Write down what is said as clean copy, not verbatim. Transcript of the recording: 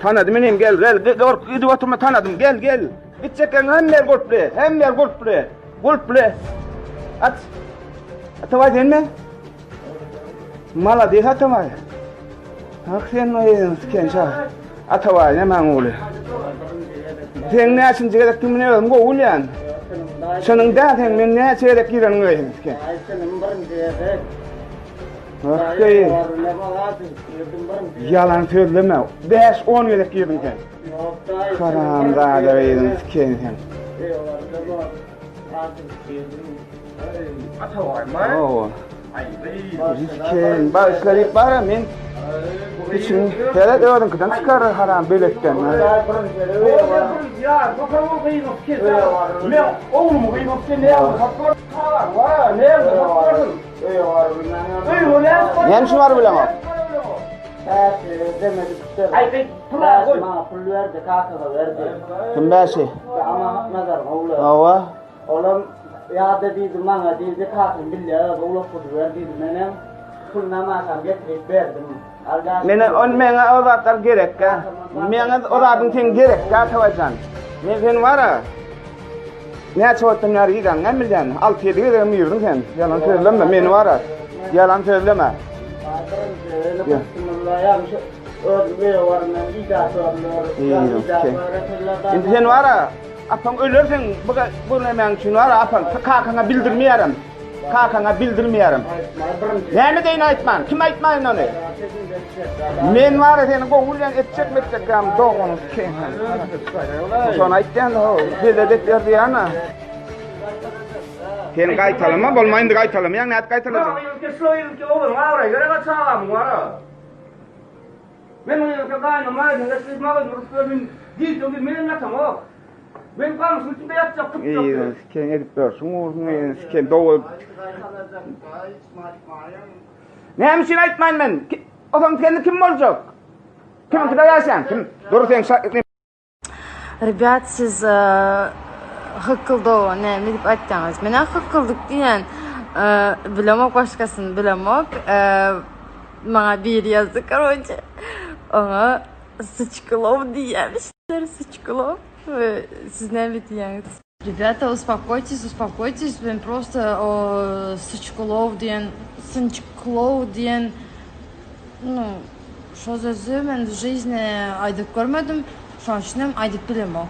Tanıdım benim gel kork idi oturma tanıdım gel. Gidecekler hem yer golf bre. Atavay değil mi? Mala değil atavay. Sen o yerin atavay ne man oluyor? Sen ne için gerek kimine öldüm go ulyan. Senin de sen ben ne gerek giren öyle ki. Okey. Yalan söyleme. 5-10 gerek giren ki. Karam da yerin ki. Atavay mı? Oo. Ay Ken başları para men için hele dördün kıdan çıkar haram böletten. Ya, bakalım kıyım ki. Ne oğlum kıyım ki ne yapar? Var ne yapar? Nem şu var bilemem. Ay kay pula koy. Pul verdi, kakala verdi. Kim bäşi? Ama nazar oğlu. Awa. Oğlum ya dediydi bana dedi kakın bilya oğlu pul verdi menem. Pul namasam getirip verdim. Mene on mena oratlar gerek ka. Mena oratın sen gerek ka tavacan. Ne sen vara? Ne çoğutun yer gigan ne milyan? 6-7 lira mı yürüdün sen? Yalan söyleme men vara. Yalan söyleme. Şimdi sen vara. Apan ölürsen bu ne men şunu vara apan kakana bildirmeyerim. Kakana bildirmeyerim. Ne mi deyin aytman? Kim aytmayın onu? Men var seni goğulyan etcek kam doğun ki. Sonra aytdan o biledet diyana. Sen gaytalama bolmayın gaytalama. Yani net gaytalama. 이렇게 써 이렇게 오면 와라. 이래가 차가면 와라. 맨날 이렇게 가는 말 내가 쓰지 말고 그러면 네 저기 맨날 나타나. 웬 까면 술집에 얕자 İyi, sen editör, şunu sen doğu. Ne hemşin aytmayın men. O zaman kendi kim olacak? Kim kadar yaşayan? Kim? Doğru sen Rебят, siz hıkkıldı ne mi dip aytdınız? Mene hıkkıldık diyen bilemek başkasını bilemek. Bana bir yazdı короче. Ona sıçkılov diyemişler, sıçkılov. Siz ne biliyorsunuz? Ребята, успокойтесь, ben просто sıçkılov diyen, сынчкылов diyen, что за зы, мен в жизни aydıp görmedim. Şu an aydıp bilemem.